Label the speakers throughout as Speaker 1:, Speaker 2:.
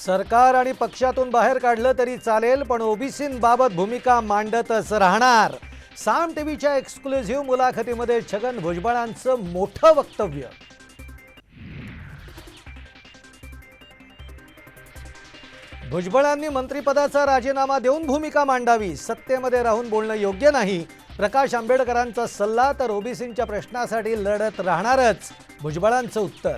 Speaker 1: सरकार आणि पक्षातून बाहेर काढलं तरी चालेल, पण ओबीसींबाबत भूमिका मांडतच राहणार. साम टीव्हीच्या एक्सक्लुझिव्ह मुलाखतीमध्ये छगन भुजबळांचं मोठं वक्तव्य. भुजबळांनी मंत्रिपदाचा राजीनामा देऊन भूमिका मांडावी. सत्तेमध्ये राहून बोलणं योग्य नाही. प्रकाश आंबेडकरांचा सल्ला तर ओबीसींच्या प्रश्नासाठी लढत राहणारच, भुजबळांचं उत्तर.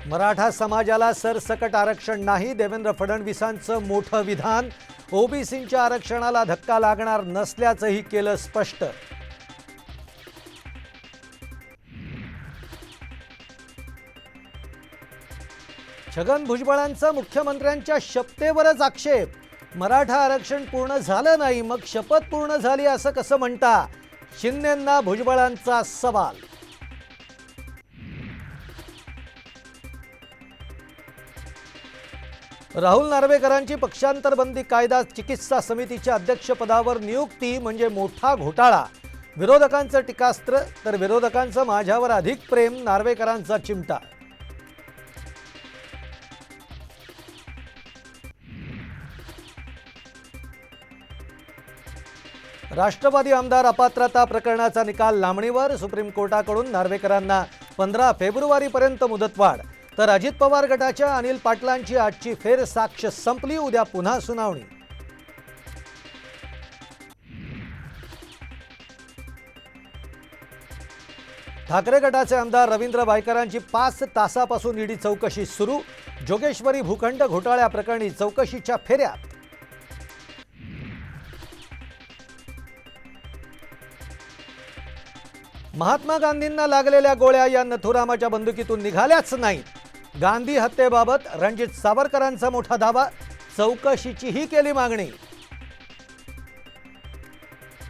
Speaker 1: मराठा समाजाला सरसकट आरक्षण नाही, देवेंद्र फडणवीसांचं मोठं विधान. ओबीसींच्या आरक्षणाला धक्का लागणार नसल्याचंही केलं स्पष्ट. छगन भुजबळांचा मुख्यमंत्र्यांच्या शपथेवरच आक्षेप. मराठा आरक्षण पूर्ण झालं नाही, मग शपथ पूर्ण झाली असं कसं म्हणता? शिंदेंना भुजबळांचा सवाल. राहुल नार्वेकरांची पक्षांतर बंदी कायदा चिकित्सा समितीच्या अध्यक्षपदावर नियुक्ती म्हणजे मोठा घोटाळा. विरोधकांचं टीकास्त्र तर विरोधकांचं माझ्यावर अधिक प्रेम, नार्वेकरांचा चिमटा. राष्ट्रवादी आमदार अपात्रता प्रकरणाचा निकाल लांबणीवर. सुप्रीम कोर्टाकडून नार्वेकरांना 15 फेब्रुवारीपर्यंत मुदतवाढ. तर अजित पवार गटाच्या अनिल पाटलांची आजची फेरसाक्ष संपली. उद्या पुन्हा सुनावणी. ठाकरे गटाचे आमदार रवींद्र वायकरांची 5 तासापासून ईडी चौकशी सुरू. जोगेश्वरी भूखंड घोटाळ्याप्रकरणी चौकशीच्या फेऱ्यात. महात्मा गांधींना लागलेल्या गोळ्या या नथुरामाच्या बंदुकीतून निघाल्याच नाहीत. गांधी हत्येबाबत रणजित सावरकरांचा मोठा दावा. चौकशीचीही केली मागणी.